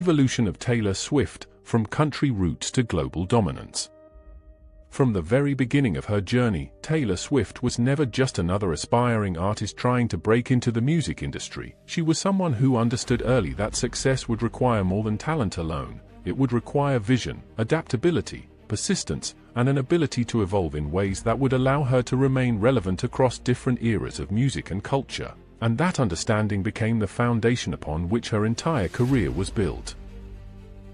Evolution of Taylor Swift, from country roots to global dominance. From the very beginning of her journey, Taylor Swift was never just another aspiring artist trying to break into the music industry. She was someone who understood early that success would require more than talent alone. It would require vision, adaptability, persistence, and an ability to evolve in ways that would allow her to remain relevant across different eras of music and culture. And that understanding became the foundation upon which her entire career was built.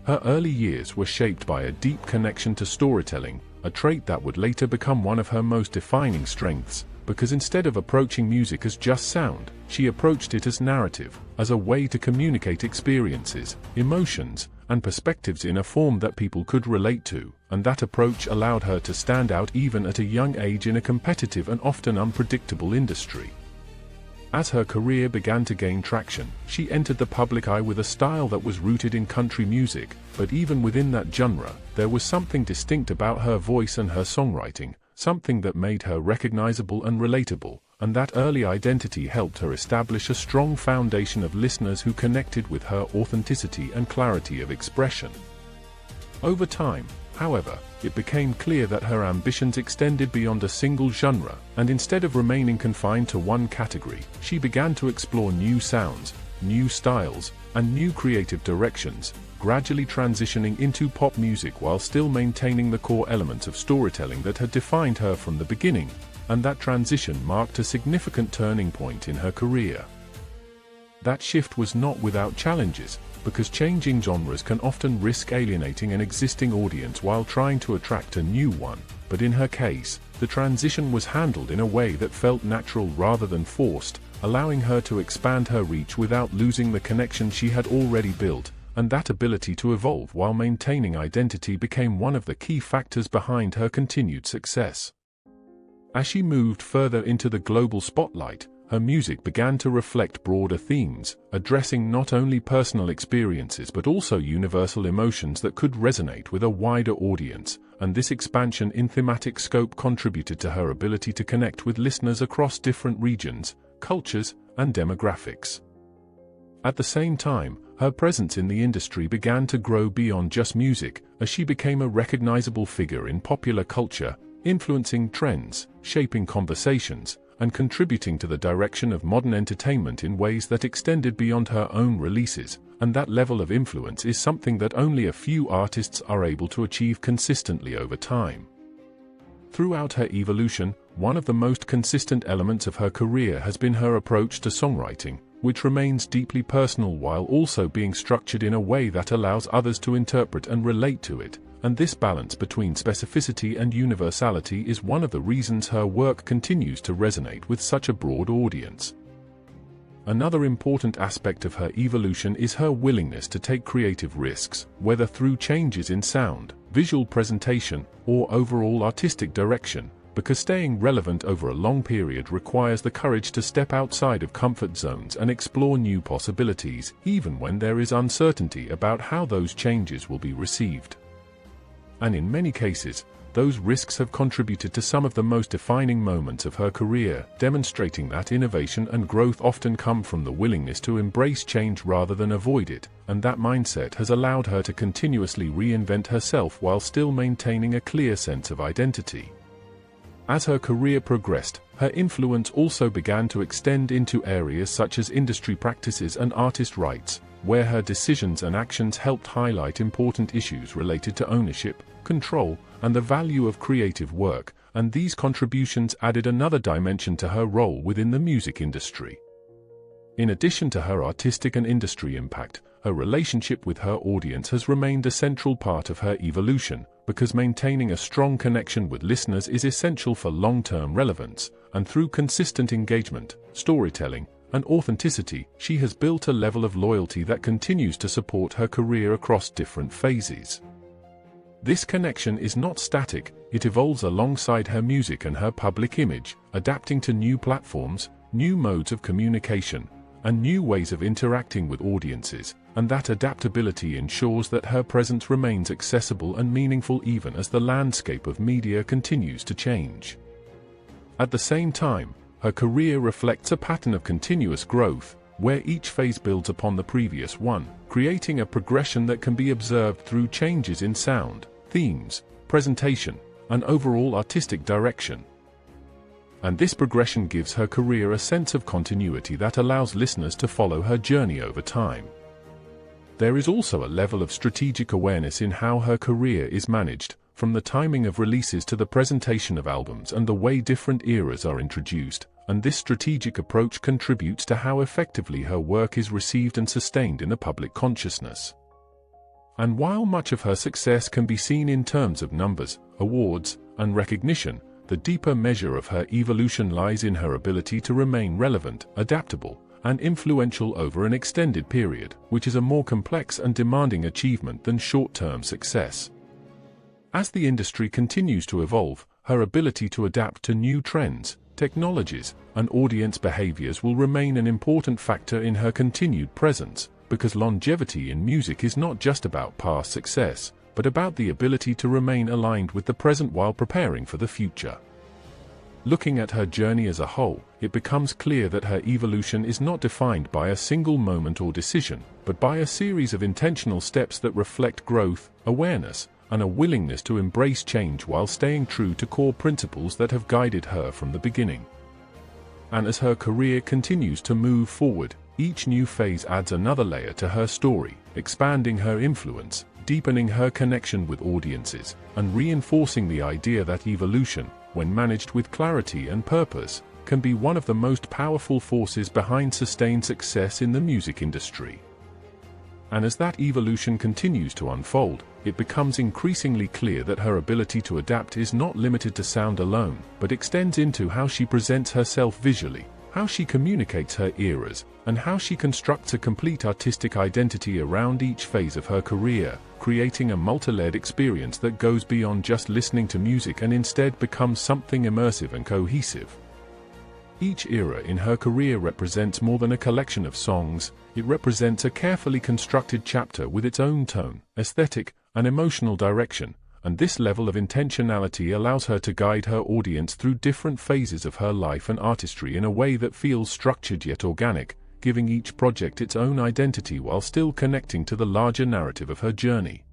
Her early years were shaped by a deep connection to storytelling, a trait that would later become one of her most defining strengths, because instead of approaching music as just sound, she approached it as narrative, as a way to communicate experiences, emotions, and perspectives in a form that people could relate to, and that approach allowed her to stand out even at a young age in a competitive and often unpredictable industry. As her career began to gain traction, she entered the public eye with a style that was rooted in country music, but even within that genre, there was something distinct about her voice and her songwriting, something that made her recognizable and relatable, and that early identity helped her establish a strong foundation of listeners who connected with her authenticity and clarity of expression. Over time, however, it became clear that her ambitions extended beyond a single genre, and instead of remaining confined to one category, she began to explore new sounds, new styles, and new creative directions, gradually transitioning into pop music while still maintaining the core elements of storytelling that had defined her from the beginning, and that transition marked a significant turning point in her career. That shift was not without challenges, because changing genres can often risk alienating an existing audience while trying to attract a new one, but in her case, the transition was handled in a way that felt natural rather than forced, allowing her to expand her reach without losing the connection she had already built, and that ability to evolve while maintaining identity became one of the key factors behind her continued success. As she moved further into the global spotlight, her music began to reflect broader themes, addressing not only personal experiences but also universal emotions that could resonate with a wider audience, and this expansion in thematic scope contributed to her ability to connect with listeners across different regions, cultures, and demographics. At the same time, her presence in the industry began to grow beyond just music, as she became a recognizable figure in popular culture, influencing trends, shaping conversations, and contributing to the direction of modern entertainment in ways that extended beyond her own releases, and that level of influence is something that only a few artists are able to achieve consistently over time. Throughout her evolution, one of the most consistent elements of her career has been her approach to songwriting, which remains deeply personal while also being structured in a way that allows others to interpret and relate to it. And this balance between specificity and universality is one of the reasons her work continues to resonate with such a broad audience. Another important aspect of her evolution is her willingness to take creative risks, whether through changes in sound, visual presentation, or overall artistic direction, because staying relevant over a long period requires the courage to step outside of comfort zones and explore new possibilities, even when there is uncertainty about how those changes will be received. And in many cases, those risks have contributed to some of the most defining moments of her career, demonstrating that innovation and growth often come from the willingness to embrace change rather than avoid it, and that mindset has allowed her to continuously reinvent herself while still maintaining a clear sense of identity. As her career progressed, her influence also began to extend into areas such as industry practices and artist rights, where her decisions and actions helped highlight important issues related to ownership, control, and the value of creative work, and these contributions added another dimension to her role within the music industry. In addition to her artistic and industry impact, her relationship with her audience has remained a central part of her evolution, because maintaining a strong connection with listeners is essential for long-term relevance, and through consistent engagement, storytelling, and authenticity, she has built a level of loyalty that continues to support her career across different phases. This connection is not static, it evolves alongside her music and her public image, adapting to new platforms, new modes of communication, and new ways of interacting with audiences, and that adaptability ensures that her presence remains accessible and meaningful even as the landscape of media continues to change. At the same time, her career reflects a pattern of continuous growth, where each phase builds upon the previous one, creating a progression that can be observed through changes in sound, themes, presentation, and overall artistic direction. And this progression gives her career a sense of continuity that allows listeners to follow her journey over time. There is also a level of strategic awareness in how her career is managed, from the timing of releases to the presentation of albums and the way different eras are introduced, and this strategic approach contributes to how effectively her work is received and sustained in the public consciousness. And while much of her success can be seen in terms of numbers, awards, and recognition, the deeper measure of her evolution lies in her ability to remain relevant, adaptable, and influential over an extended period, which is a more complex and demanding achievement than short-term success. As the industry continues to evolve, her ability to adapt to new trends, technologies, and audience behaviors will remain an important factor in her continued presence, because longevity in music is not just about past success, but about the ability to remain aligned with the present while preparing for the future. Looking at her journey as a whole, it becomes clear that her evolution is not defined by a single moment or decision, but by a series of intentional steps that reflect growth, awareness, and a willingness to embrace change while staying true to core principles that have guided her from the beginning. And as her career continues to move forward, each new phase adds another layer to her story, expanding her influence, deepening her connection with audiences, and reinforcing the idea that evolution, when managed with clarity and purpose, can be one of the most powerful forces behind sustained success in the music industry. And as that evolution continues to unfold, it becomes increasingly clear that her ability to adapt is not limited to sound alone, but extends into how she presents herself visually, how she communicates her eras, and how she constructs a complete artistic identity around each phase of her career, creating a multi-layered experience that goes beyond just listening to music and instead becomes something immersive and cohesive. Each era in her career represents more than a collection of songs. It represents a carefully constructed chapter with its own tone, aesthetic, and emotional direction, and this level of intentionality allows her to guide her audience through different phases of her life and artistry in a way that feels structured yet organic, giving each project its own identity while still connecting to the larger narrative of her journey.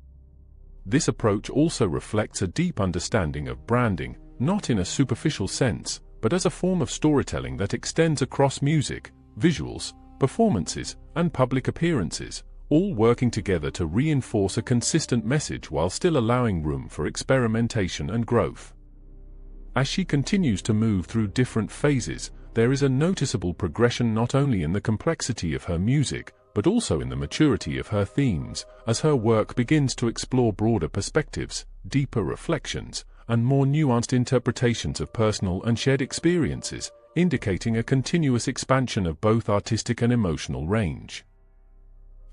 This approach also reflects a deep understanding of branding, not in a superficial sense, but as a form of storytelling that extends across music, visuals, performances, and public appearances, all working together to reinforce a consistent message while still allowing room for experimentation and growth. As she continues to move through different phases, there is a noticeable progression not only in the complexity of her music, but also in the maturity of her themes, as her work begins to explore broader perspectives, deeper reflections, and more nuanced interpretations of personal and shared experiences, indicating a continuous expansion of both artistic and emotional range.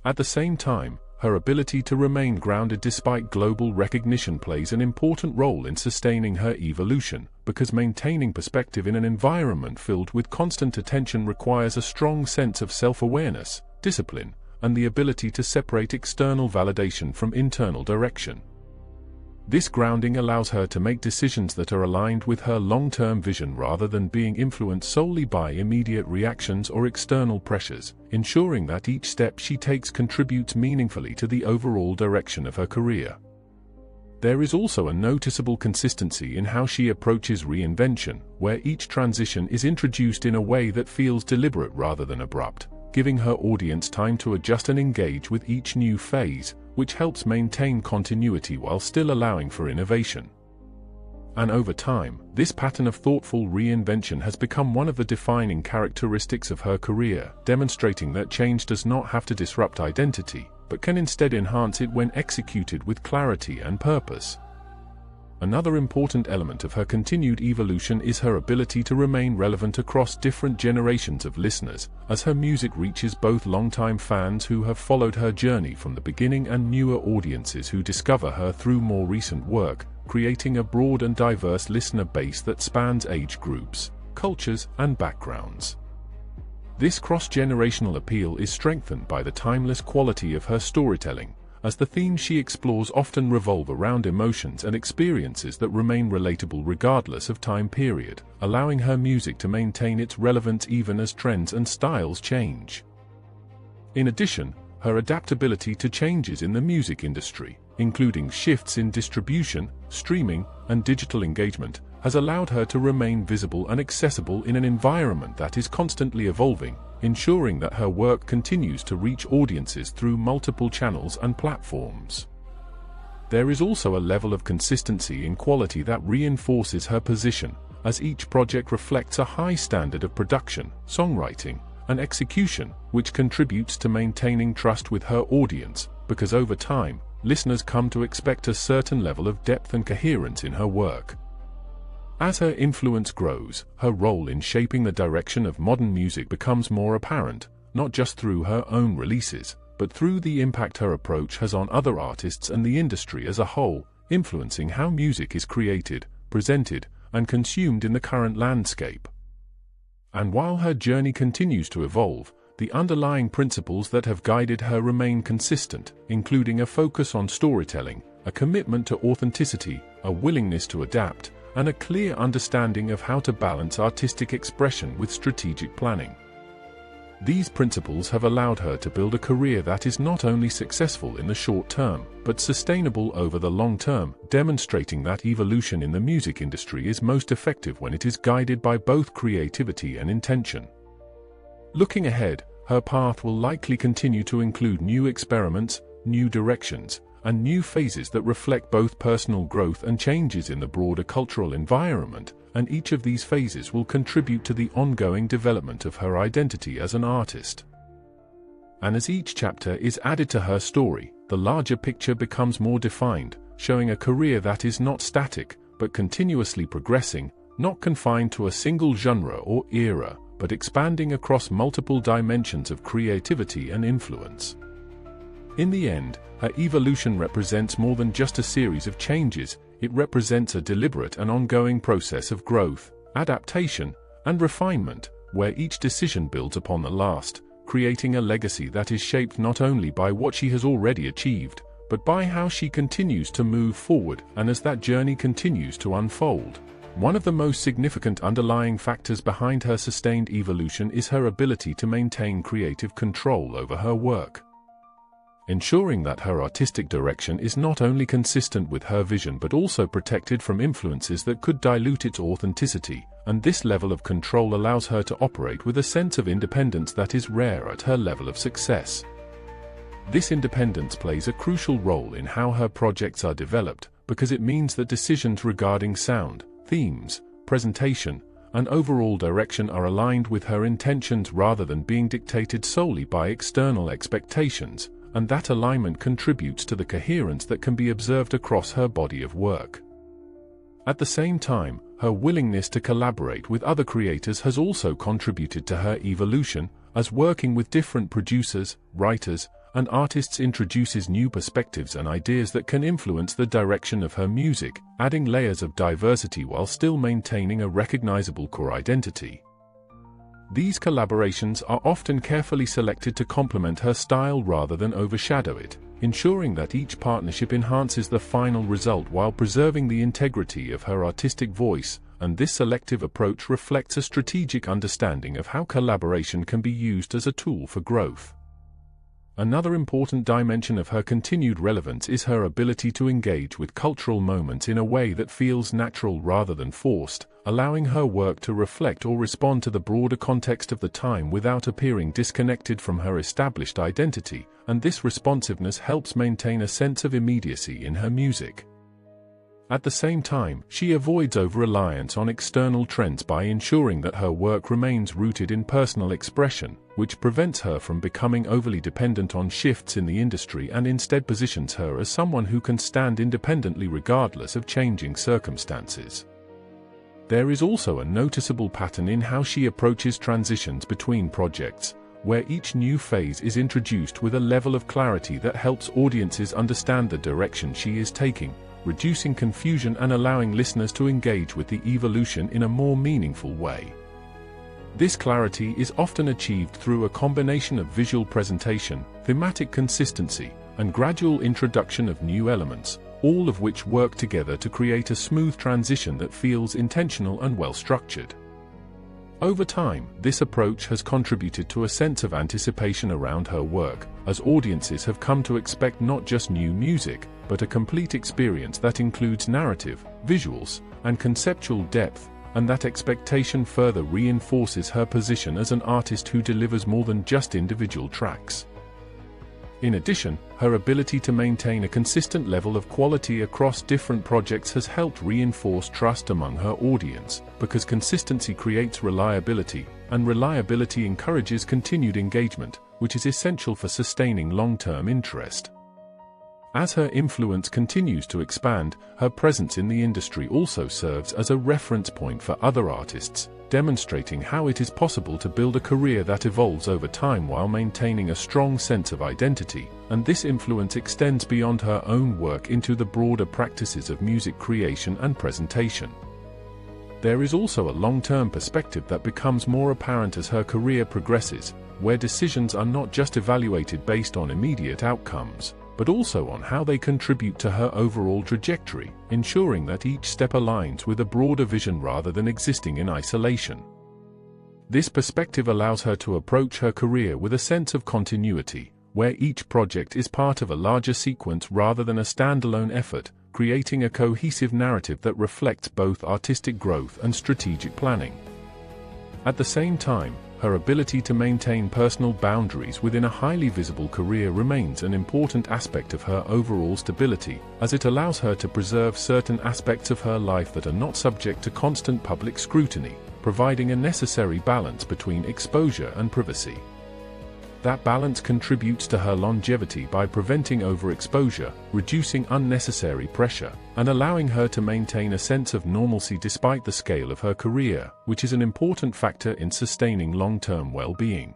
At the same time, her ability to remain grounded despite global recognition plays an important role in sustaining her evolution, because maintaining perspective in an environment filled with constant attention requires a strong sense of self-awareness, discipline, and the ability to separate external validation from internal direction. This grounding allows her to make decisions that are aligned with her long-term vision rather than being influenced solely by immediate reactions or external pressures, ensuring that each step she takes contributes meaningfully to the overall direction of her career. There is also a noticeable consistency in how she approaches reinvention, where each transition is introduced in a way that feels deliberate rather than abrupt, giving her audience time to adjust and engage with each new phase, which helps maintain continuity while still allowing for innovation. And over time, this pattern of thoughtful reinvention has become one of the defining characteristics of her career, demonstrating that change does not have to disrupt identity, but can instead enhance it when executed with clarity and purpose. Another important element of her continued evolution is her ability to remain relevant across different generations of listeners, as her music reaches both longtime fans who have followed her journey from the beginning and newer audiences who discover her through more recent work, creating a broad and diverse listener base that spans age groups, cultures, and backgrounds. This cross-generational appeal is strengthened by the timeless quality of her storytelling, as the themes she explores often revolve around emotions and experiences that remain relatable regardless of time period, allowing her music to maintain its relevance even as trends and styles change. In addition, her adaptability to changes in the music industry, including shifts in distribution, streaming, and digital engagement, has allowed her to remain visible and accessible in an environment that is constantly evolving, ensuring that her work continues to reach audiences through multiple channels and platforms. There is also a level of consistency in quality that reinforces her position, as each project reflects a high standard of production, songwriting, and execution, which contributes to maintaining trust with her audience, because over time, listeners come to expect a certain level of depth and coherence in her work. As her influence grows, her role in shaping the direction of modern music becomes more apparent, not just through her own releases, but through the impact her approach has on other artists and the industry as a whole, influencing how music is created, presented, and consumed in the current landscape. And while her journey continues to evolve, the underlying principles that have guided her remain consistent, including a focus on storytelling, a commitment to authenticity, a willingness to adapt, and a clear understanding of how to balance artistic expression with strategic planning. These principles have allowed her to build a career that is not only successful in the short term, but sustainable over the long term, demonstrating that evolution in the music industry is most effective when it is guided by both creativity and intention. Looking ahead, her path will likely continue to include new experiments, new directions, and new phases that reflect both personal growth and changes in the broader cultural environment, and each of these phases will contribute to the ongoing development of her identity as an artist. And as each chapter is added to her story, the larger picture becomes more defined, showing a career that is not static, but continuously progressing, not confined to a single genre or era, but expanding across multiple dimensions of creativity and influence. In the end, her evolution represents more than just a series of changes. It represents a deliberate and ongoing process of growth, adaptation, and refinement, where each decision builds upon the last, creating a legacy that is shaped not only by what she has already achieved, but by how she continues to move forward and as that journey continues to unfold. One of the most significant underlying factors behind her sustained evolution is her ability to maintain creative control over her work, ensuring that her artistic direction is not only consistent with her vision but also protected from influences that could dilute its authenticity, and this level of control allows her to operate with a sense of independence that is rare at her level of success. This independence plays a crucial role in how her projects are developed, because it means that decisions regarding sound, themes, presentation, and overall direction are aligned with her intentions rather than being dictated solely by external expectations, and that alignment contributes to the coherence that can be observed across her body of work. At the same time, her willingness to collaborate with other creators has also contributed to her evolution, as working with different producers, writers, and artists introduces new perspectives and ideas that can influence the direction of her music, adding layers of diversity while still maintaining a recognizable core identity. These collaborations are often carefully selected to complement her style rather than overshadow it, ensuring that each partnership enhances the final result while preserving the integrity of her artistic voice, and this selective approach reflects a strategic understanding of how collaboration can be used as a tool for growth. Another important dimension of her continued relevance is her ability to engage with cultural moments in a way that feels natural rather than forced, allowing her work to reflect or respond to the broader context of the time without appearing disconnected from her established identity, and this responsiveness helps maintain a sense of immediacy in her music. At the same time, she avoids over-reliance on external trends by ensuring that her work remains rooted in personal expression, which prevents her from becoming overly dependent on shifts in the industry and instead positions her as someone who can stand independently regardless of changing circumstances. There is also a noticeable pattern in how she approaches transitions between projects, where each new phase is introduced with a level of clarity that helps audiences understand the direction she is taking, reducing confusion and allowing listeners to engage with the evolution in a more meaningful way. This clarity is often achieved through a combination of visual presentation, thematic consistency, and gradual introduction of new elements, all of which work together to create a smooth transition that feels intentional and well-structured. Over time, this approach has contributed to a sense of anticipation around her work, as audiences have come to expect not just new music, but a complete experience that includes narrative, visuals, and conceptual depth, and that expectation further reinforces her position as an artist who delivers more than just individual tracks. In addition, her ability to maintain a consistent level of quality across different projects has helped reinforce trust among her audience, because consistency creates reliability, and reliability encourages continued engagement, which is essential for sustaining long-term interest. As her influence continues to expand, her presence in the industry also serves as a reference point for other artists, demonstrating how it is possible to build a career that evolves over time while maintaining a strong sense of identity, and this influence extends beyond her own work into the broader practices of music creation and presentation. There is also a long-term perspective that becomes more apparent as her career progresses, where decisions are not just evaluated based on immediate outcomes, but also on how they contribute to her overall trajectory, ensuring that each step aligns with a broader vision rather than existing in isolation. This perspective allows her to approach her career with a sense of continuity, where each project is part of a larger sequence rather than a standalone effort, creating a cohesive narrative that reflects both artistic growth and strategic planning. At the same time, her ability to maintain personal boundaries within a highly visible career remains an important aspect of her overall stability, as it allows her to preserve certain aspects of her life that are not subject to constant public scrutiny, providing a necessary balance between exposure and privacy. That balance contributes to her longevity by preventing overexposure, reducing unnecessary pressure, and allowing her to maintain a sense of normalcy despite the scale of her career, which is an important factor in sustaining long-term well-being.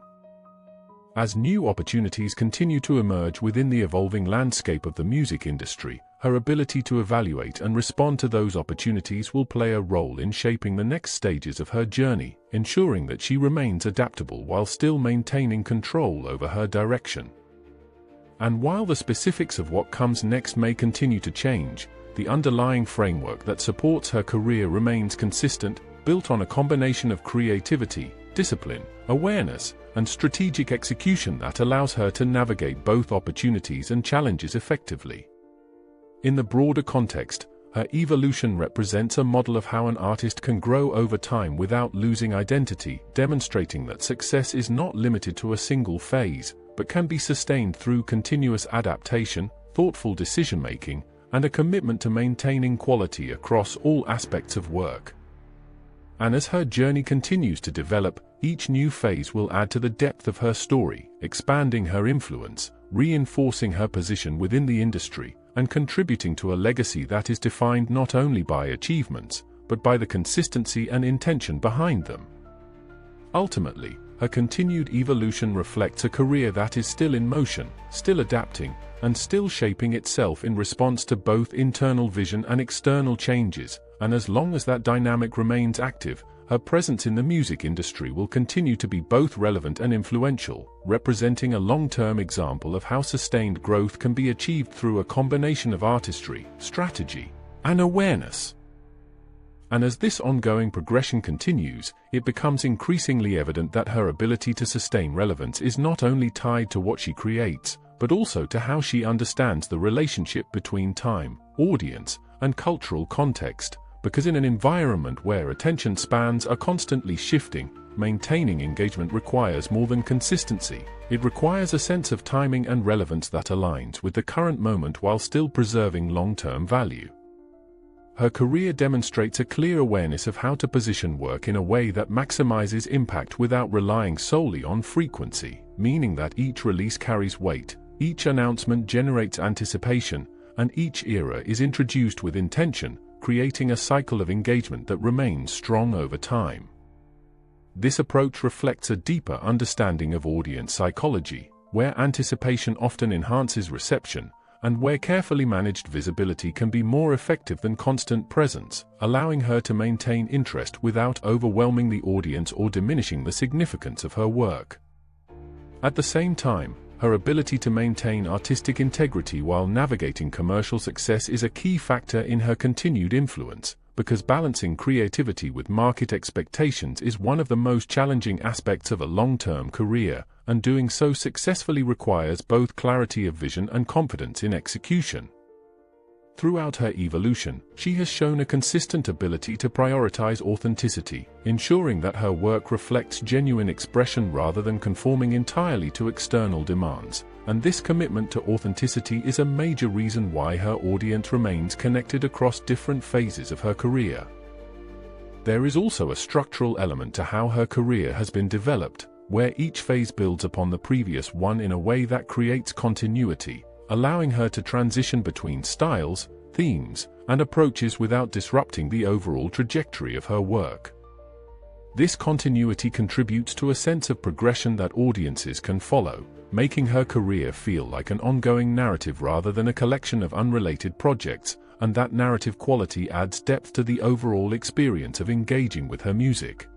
As new opportunities continue to emerge within the evolving landscape of the music industry, her ability to evaluate and respond to those opportunities will play a role in shaping the next stages of her journey, ensuring that she remains adaptable while still maintaining control over her direction. And while the specifics of what comes next may continue to change, the underlying framework that supports her career remains consistent, built on a combination of creativity, discipline, awareness, and strategic execution that allows her to navigate both opportunities and challenges effectively. In the broader context, her evolution represents a model of how an artist can grow over time without losing identity, demonstrating that success is not limited to a single phase, but can be sustained through continuous adaptation, thoughtful decision-making, and a commitment to maintaining quality across all aspects of work. And as her journey continues to develop, each new phase will add to the depth of her story, expanding her influence, reinforcing her position within the industry, and contributing to a legacy that is defined not only by achievements, but by the consistency and intention behind them. Ultimately, her continued evolution reflects a career that is still in motion, still adapting, and still shaping itself in response to both internal vision and external changes, and as long as that dynamic remains active, her presence in the music industry will continue to be both relevant and influential, representing a long-term example of how sustained growth can be achieved through a combination of artistry, strategy, and awareness. And as this ongoing progression continues, it becomes increasingly evident that her ability to sustain relevance is not only tied to what she creates, but also to how she understands the relationship between time, audience, and cultural context, because in an environment where attention spans are constantly shifting, maintaining engagement requires more than consistency. It requires a sense of timing and relevance that aligns with the current moment while still preserving long-term value. Her career demonstrates a clear awareness of how to position work in a way that maximizes impact without relying solely on frequency, meaning that each release carries weight, each announcement generates anticipation, and each era is introduced with intention, creating a cycle of engagement that remains strong over time. This approach reflects a deeper understanding of audience psychology, where anticipation often enhances reception, and where carefully managed visibility can be more effective than constant presence, allowing her to maintain interest without overwhelming the audience or diminishing the significance of her work. At the same time, her ability to maintain artistic integrity while navigating commercial success is a key factor in her continued influence, because balancing creativity with market expectations is one of the most challenging aspects of a long-term career, and doing so successfully requires both clarity of vision and confidence in execution. Throughout her evolution, she has shown a consistent ability to prioritize authenticity, ensuring that her work reflects genuine expression rather than conforming entirely to external demands, and this commitment to authenticity is a major reason why her audience remains connected across different phases of her career. There is also a structural element to how her career has been developed, where each phase builds upon the previous one in a way that creates continuity, allowing her to transition between styles, themes, and approaches without disrupting the overall trajectory of her work. This continuity contributes to a sense of progression that audiences can follow, making her career feel like an ongoing narrative rather than a collection of unrelated projects, and that narrative quality adds depth to the overall experience of engaging with her music.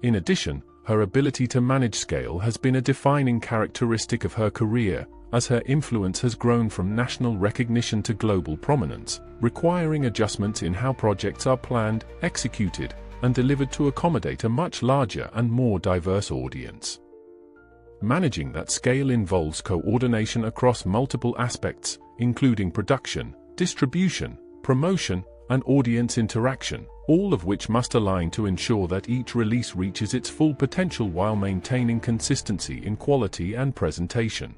In addition, her ability to manage scale has been a defining characteristic of her career, as her influence has grown from national recognition to global prominence, requiring adjustments in how projects are planned, executed, and delivered to accommodate a much larger and more diverse audience. Managing that scale involves coordination across multiple aspects, including production, distribution, promotion, and audience interaction, all of which must align to ensure that each release reaches its full potential while maintaining consistency in quality and presentation.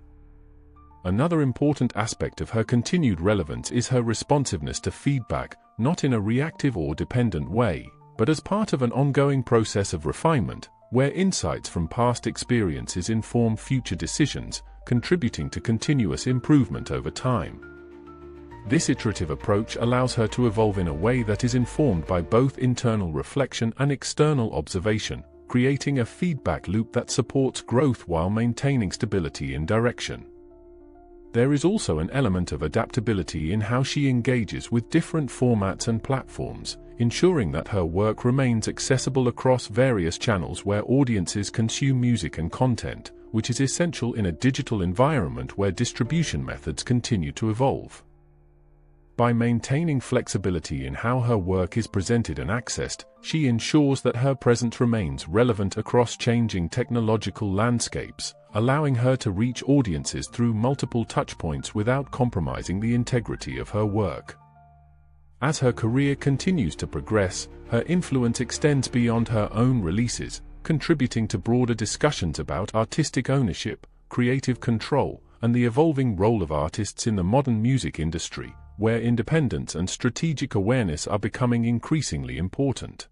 Another important aspect of her continued relevance is her responsiveness to feedback, not in a reactive or dependent way, but as part of an ongoing process of refinement, where insights from past experiences inform future decisions, contributing to continuous improvement over time. This iterative approach allows her to evolve in a way that is informed by both internal reflection and external observation, creating a feedback loop that supports growth while maintaining stability in direction. There is also an element of adaptability in how she engages with different formats and platforms, ensuring that her work remains accessible across various channels where audiences consume music and content, which is essential in a digital environment where distribution methods continue to evolve. By maintaining flexibility in how her work is presented and accessed, she ensures that her presence remains relevant across changing technological landscapes, allowing her to reach audiences through multiple touchpoints without compromising the integrity of her work. As her career continues to progress, her influence extends beyond her own releases, contributing to broader discussions about artistic ownership, creative control, and the evolving role of artists in the modern music industry, where independence and strategic awareness are becoming increasingly important.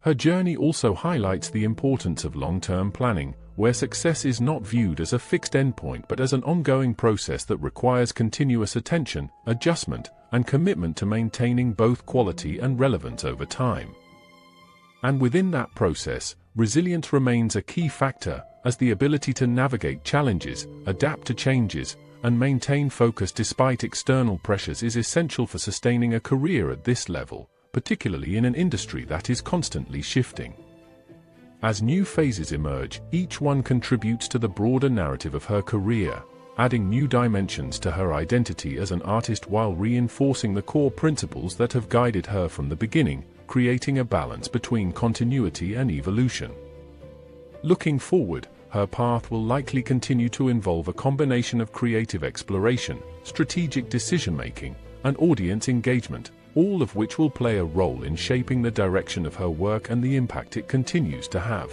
Her journey also highlights the importance of long-term planning, where success is not viewed as a fixed endpoint but as an ongoing process that requires continuous attention, adjustment, and commitment to maintaining both quality and relevance over time. And within that process, resilience remains a key factor, as the ability to navigate challenges, adapt to changes, and maintain focus despite external pressures is essential for sustaining a career at this level, particularly in an industry that is constantly shifting. As new phases emerge, each one contributes to the broader narrative of her career, adding new dimensions to her identity as an artist while reinforcing the core principles that have guided her from the beginning, creating a balance between continuity and evolution. Looking forward, her path will likely continue to involve a combination of creative exploration, strategic decision-making, and audience engagement, all of which will play a role in shaping the direction of her work and the impact it continues to have.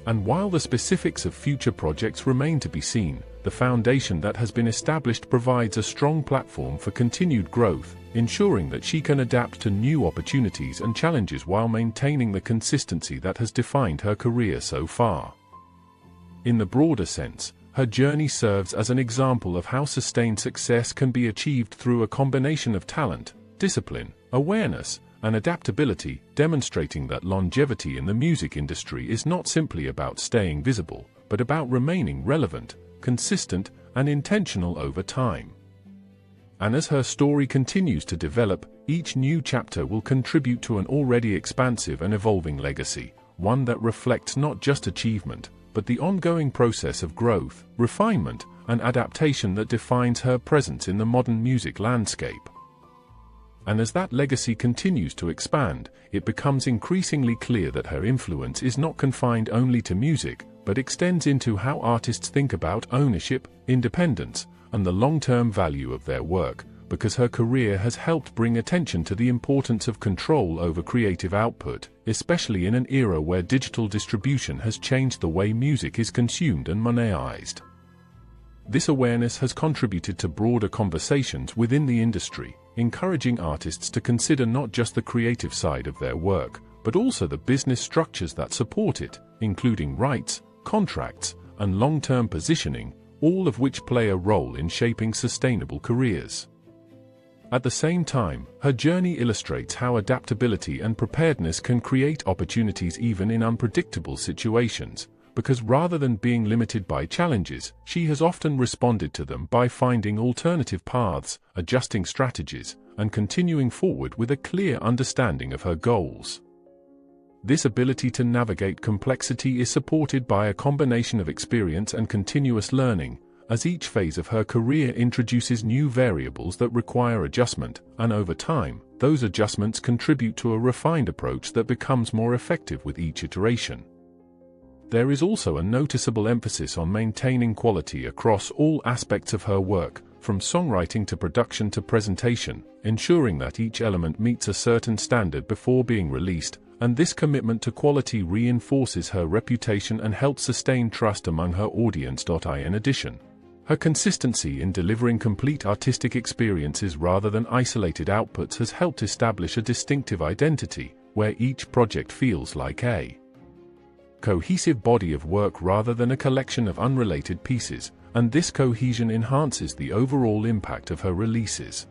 And while the specifics of future projects remain to be seen, the foundation that has been established provides a strong platform for continued growth, ensuring that she can adapt to new opportunities and challenges while maintaining the consistency that has defined her career so far. In the broader sense, her journey serves as an example of how sustained success can be achieved through a combination of talent, discipline, awareness, and adaptability, demonstrating that longevity in the music industry is not simply about staying visible, but about remaining relevant, consistent, and intentional over time. And as her story continues to develop, each new chapter will contribute to an already expansive and evolving legacy, one that reflects not just achievement, but the ongoing process of growth, refinement, and adaptation that defines her presence in the modern music landscape. and as that legacy continues to expand, it becomes increasingly clear that her influence is not confined only to music, but extends into how artists think about ownership, independence, and the long-term value of their work, because her career has helped bring attention to the importance of control over creative output, especially in an era where digital distribution has changed the way music is consumed and monetized. This awareness has contributed to broader conversations within the industry, encouraging artists to consider not just the creative side of their work, but also the business structures that support it, including rights, contracts, and long-term positioning, all of which play a role in shaping sustainable careers. At the same time, her journey illustrates how adaptability and preparedness can create opportunities even in unpredictable situations, because rather than being limited by challenges, she has often responded to them by finding alternative paths, adjusting strategies, and continuing forward with a clear understanding of her goals. This ability to navigate complexity is supported by a combination of experience and continuous learning, as each phase of her career introduces new variables that require adjustment, and over time, those adjustments contribute to a refined approach that becomes more effective with each iteration. There is also a noticeable emphasis on maintaining quality across all aspects of her work, from songwriting to production to presentation, ensuring that each element meets a certain standard before being released, and this commitment to quality reinforces her reputation and helps sustain trust among her audience. In addition, her consistency in delivering complete artistic experiences rather than isolated outputs has helped establish a distinctive identity, where each project feels like a cohesive body of work rather than a collection of unrelated pieces, and this cohesion enhances the overall impact of her releases.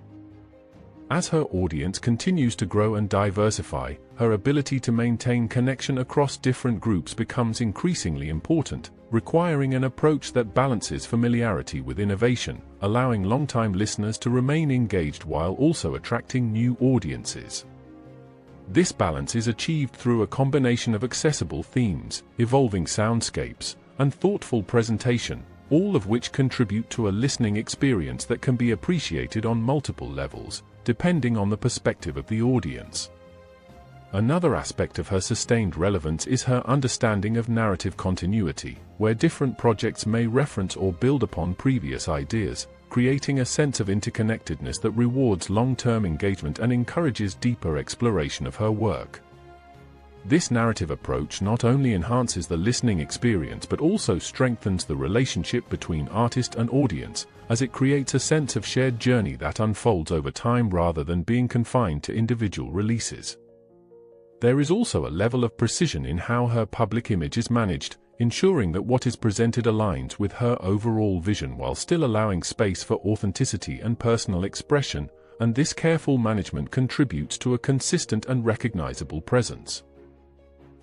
As her audience continues to grow and diversify, her ability to maintain connection across different groups becomes increasingly important, requiring an approach that balances familiarity with innovation, allowing longtime listeners to remain engaged while also attracting new audiences. This balance is achieved through a combination of accessible themes, evolving soundscapes, and thoughtful presentation, all of which contribute to a listening experience that can be appreciated on multiple levels, depending on the perspective of the audience. Another aspect of her sustained relevance is her understanding of narrative continuity, where different projects may reference or build upon previous ideas, creating a sense of interconnectedness that rewards long-term engagement and encourages deeper exploration of her work. This narrative approach not only enhances the listening experience but also strengthens the relationship between artist and audience, as it creates a sense of shared journey that unfolds over time rather than being confined to individual releases. There is also a level of precision in how her public image is managed, ensuring that what is presented aligns with her overall vision while still allowing space for authenticity and personal expression, and this careful management contributes to a consistent and recognizable presence.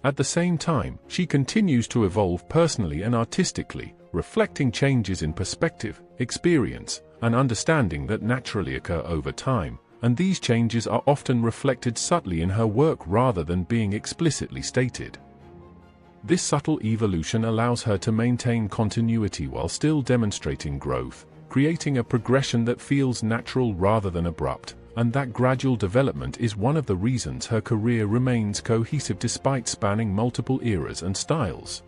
At the same time, she continues to evolve personally and artistically, reflecting changes in perspective, experience, and understanding that naturally occur over time, and these changes are often reflected subtly in her work rather than being explicitly stated. This subtle evolution allows her to maintain continuity while still demonstrating growth, creating a progression that feels natural rather than abrupt, and that gradual development is one of the reasons her career remains cohesive despite spanning multiple eras and styles.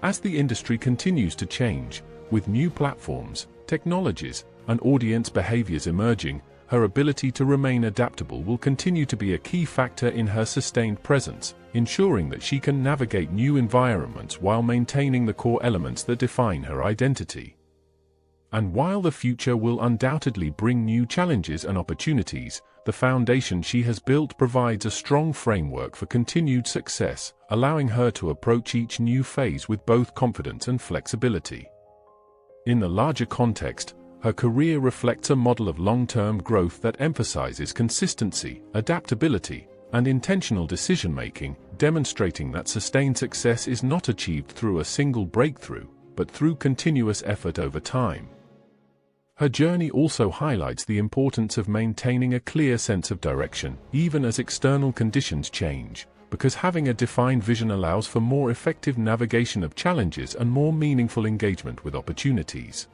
As the industry continues to change, with new platforms, technologies, and audience behaviors emerging, her ability to remain adaptable will continue to be a key factor in her sustained presence, ensuring that she can navigate new environments while maintaining the core elements that define her identity. And while the future will undoubtedly bring new challenges and opportunities, the foundation she has built provides a strong framework for continued success, allowing her to approach each new phase with both confidence and flexibility. In the larger context, her career reflects a model of long-term growth that emphasizes consistency, adaptability, and intentional decision-making, demonstrating that sustained success is not achieved through a single breakthrough, but through continuous effort over time. Her journey also highlights the importance of maintaining a clear sense of direction, even as external conditions change, because having a defined vision allows for more effective navigation of challenges and more meaningful engagement with opportunities.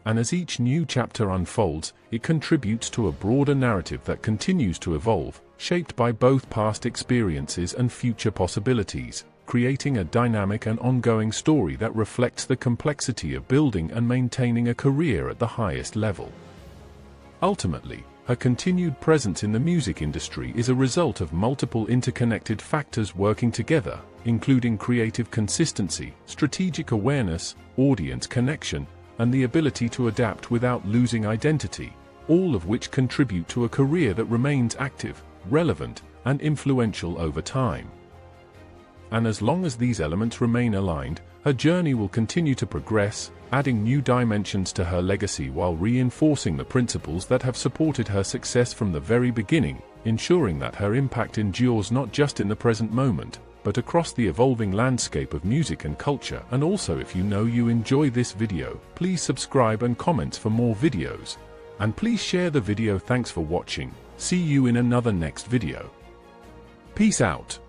and as each new chapter unfolds, it contributes to a broader narrative that continues to evolve, shaped by both past experiences and future possibilities, creating a dynamic and ongoing story that reflects the complexity of building and maintaining a career at the highest level. Ultimately, her continued presence in the music industry is a result of multiple interconnected factors working together, including creative consistency, strategic awareness, audience connection, and the ability to adapt without losing identity, all of which contribute to a career that remains active, relevant, and influential over time. And as long as these elements remain aligned, her journey will continue to progress, adding new dimensions to her legacy while reinforcing the principles that have supported her success from the very beginning, ensuring that her impact endures not just in the present moment, but across the evolving landscape of music and culture. And also, if you enjoy this video, please subscribe and comment for more videos. And please share the video. Thanks for watching. See you in another next video. Peace out.